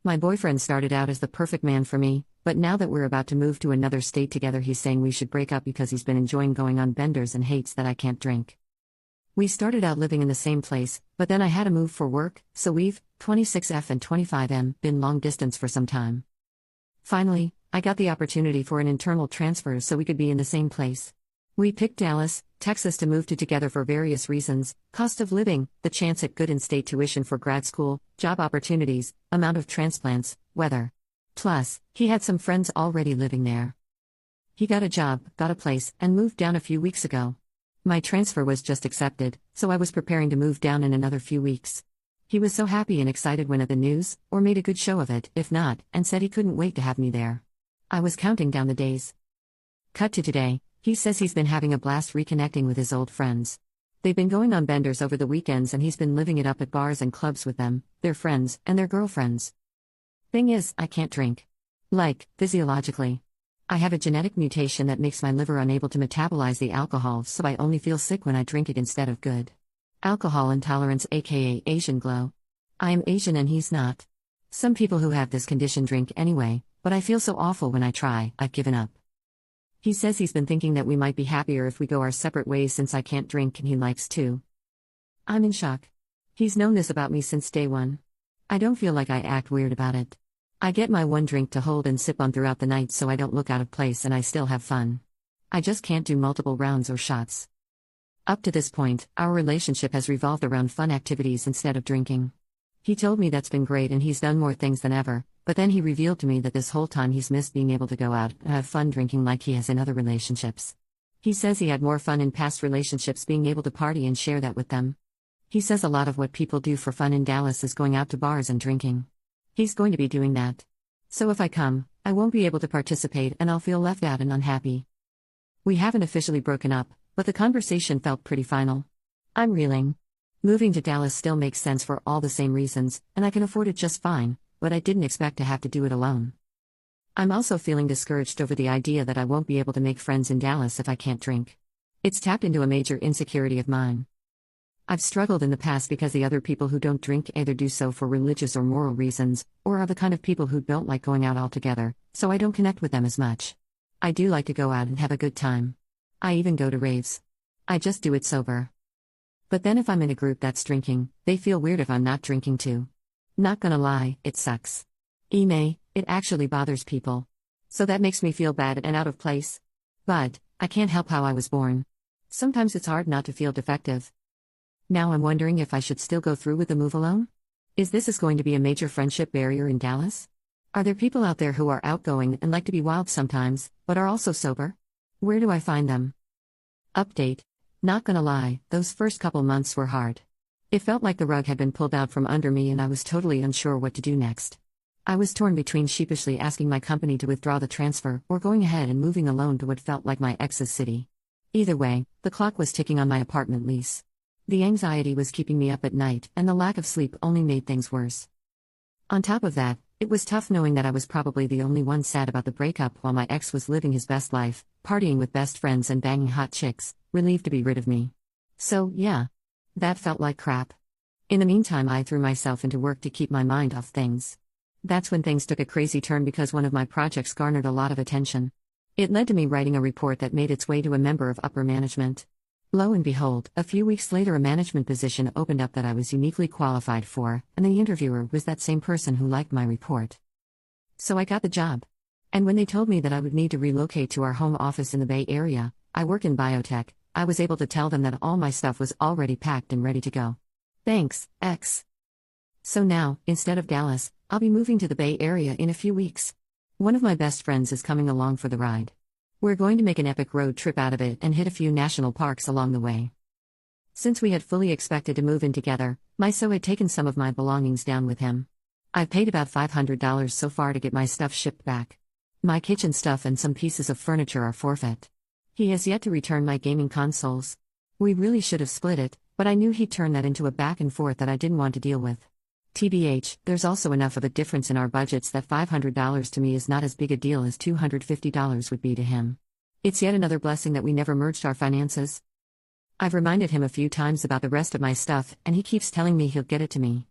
My boyfriend started out as the perfect man for me, but now that we're about to move to another state together, he's saying we should break up because he's been enjoying going on benders and hates that I can't drink. We started out living in the same place, but then I had to move for work, so we've, 26F and 25M, been long distance for some time. Finally, I got the opportunity for an internal transfer so we could be in the same place. We picked Dallas, Texas to move to together for various reasons: cost of living, the chance at good in-state tuition for grad school, job opportunities, amount of transplants, weather. Plus, he had some friends already living there. He got a job, got a place, and moved down a few weeks ago. My transfer was just accepted, so I was preparing to move down in another few weeks. He was so happy and excited when at the news, or made a good show of it, if not, and said he couldn't wait to have me there. I was counting down the days. Cut to today. He says he's been having a blast reconnecting with his old friends. They've been going on benders over the weekends and he's been living it up at bars and clubs with them, their friends, and their girlfriends. Thing is, I can't drink. Like, physiologically. I have a genetic mutation that makes my liver unable to metabolize the alcohol, so I only feel sick when I drink it instead of good. Alcohol intolerance, aka Asian glow. I am Asian and he's not. Some people who have this condition drink anyway, but I feel so awful when I try, I've given up. He says he's been thinking that we might be happier if we go our separate ways since I can't drink and he likes to. I'm in shock. He's known this about me since day one. I don't feel like I act weird about it. I get my one drink to hold and sip on throughout the night so I don't look out of place and I still have fun. I just can't do multiple rounds or shots. Up to this point, our relationship has revolved around fun activities instead of drinking. He told me that's been great and he's done more things than ever, but then he revealed to me that this whole time he's missed being able to go out and have fun drinking like he has in other relationships. He says he had more fun in past relationships being able to party and share that with them. He says a lot of what people do for fun in Dallas is going out to bars and drinking. He's going to be doing that. So if I come, I won't be able to participate and I'll feel left out and unhappy. We haven't officially broken up, but the conversation felt pretty final. I'm reeling. Moving to Dallas still makes sense for all the same reasons, and I can afford it just fine, but I didn't expect to have to do it alone. I'm also feeling discouraged over the idea that I won't be able to make friends in Dallas if I can't drink. It's tapped into a major insecurity of mine. I've struggled in the past because the other people who don't drink either do so for religious or moral reasons, or are the kind of people who don't like going out altogether, so I don't connect with them as much. I do like to go out and have a good time. I even go to raves. I just do it sober. But then if I'm in a group that's drinking, they feel weird if I'm not drinking too. Not gonna lie, it sucks. It actually bothers people. So that makes me feel bad and out of place. But, I can't help how I was born. Sometimes it's hard not to feel defective. Now I'm wondering if I should still go through with the move alone? Is this going to be a major friendship barrier in Dallas? Are there people out there who are outgoing and like to be wild sometimes, but are also sober? Where do I find them? Update. Not gonna lie, those first couple months were hard. It felt like the rug had been pulled out from under me and I was totally unsure what to do next. I was torn between sheepishly asking my company to withdraw the transfer or going ahead and moving alone to what felt like my ex's city. Either way, the clock was ticking on my apartment lease. The anxiety was keeping me up at night and the lack of sleep only made things worse. On top of that, it was tough knowing that I was probably the only one sad about the breakup while my ex was living his best life, partying with best friends and banging hot chicks, relieved to be rid of me. So, yeah. That felt like crap. In the meantime, I threw myself into work to keep my mind off things. That's when things took a crazy turn because one of my projects garnered a lot of attention. It led to me writing a report that made its way to a member of upper management. Lo and behold, a few weeks later a management position opened up that I was uniquely qualified for, and the interviewer was that same person who liked my report. So I got the job. And when they told me that I would need to relocate to our home office in the Bay Area, I work in biotech, I was able to tell them that all my stuff was already packed and ready to go. Thanks, X. So now, instead of Dallas, I'll be moving to the Bay Area in a few weeks. One of my best friends is coming along for the ride. We're going to make an epic road trip out of it and hit a few national parks along the way. Since we had fully expected to move in together, my so had taken some of my belongings down with him. I've paid about $500 so far to get my stuff shipped back. My kitchen stuff and some pieces of furniture are forfeit. He has yet to return my gaming consoles. We really should have split it, but I knew he'd turn that into a back and forth that I didn't want to deal with. TBH, there's also enough of a difference in our budgets that $500 to me is not as big a deal as $250 would be to him. It's yet another blessing that we never merged our finances. I've reminded him a few times about the rest of my stuff, and he keeps telling me he'll get it to me.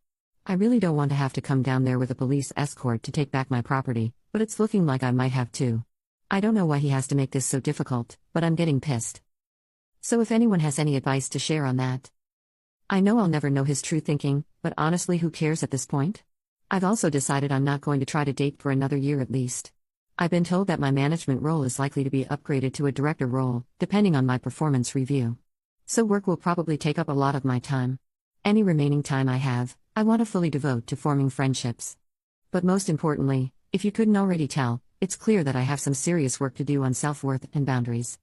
I really don't want to have to come down there with a police escort to take back my property, but it's looking like I might have to. I don't know why he has to make this so difficult, but I'm getting pissed. So if anyone has any advice to share on that. I know I'll never know his true thinking, but honestly, who cares at this point? I've also decided I'm not going to try to date for another year at least. I've been told that my management role is likely to be upgraded to a director role, depending on my performance review. So work will probably take up a lot of my time. Any remaining time I have, I want to fully devote to forming friendships. But most importantly, if you couldn't already tell, it's clear that I have some serious work to do on self-worth and boundaries.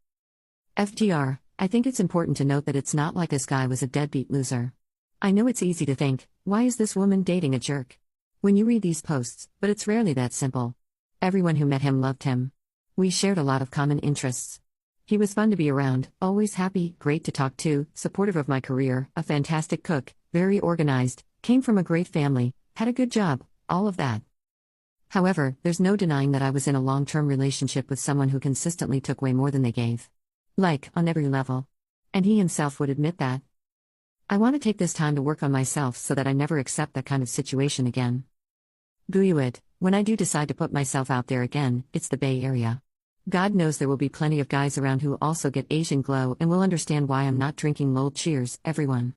FTR, I think it's important to note that it's not like this guy was a deadbeat loser. I know it's easy to think, why is this woman dating a jerk? When you read these posts, but it's rarely that simple. Everyone who met him loved him. We shared a lot of common interests. He was fun to be around, always happy, great to talk to, supportive of my career, a fantastic cook, very organized, came from a great family, had a good job, all of that. However, there's no denying that I was in a long-term relationship with someone who consistently took way more than they gave. Like, on every level. And he himself would admit that. I want to take this time to work on myself so that I never accept that kind of situation again. Buiuit, when I do decide to put myself out there again, it's the Bay Area. God knows there will be plenty of guys around who also get Asian glow and will understand why I'm not drinking lol. Cheers, everyone.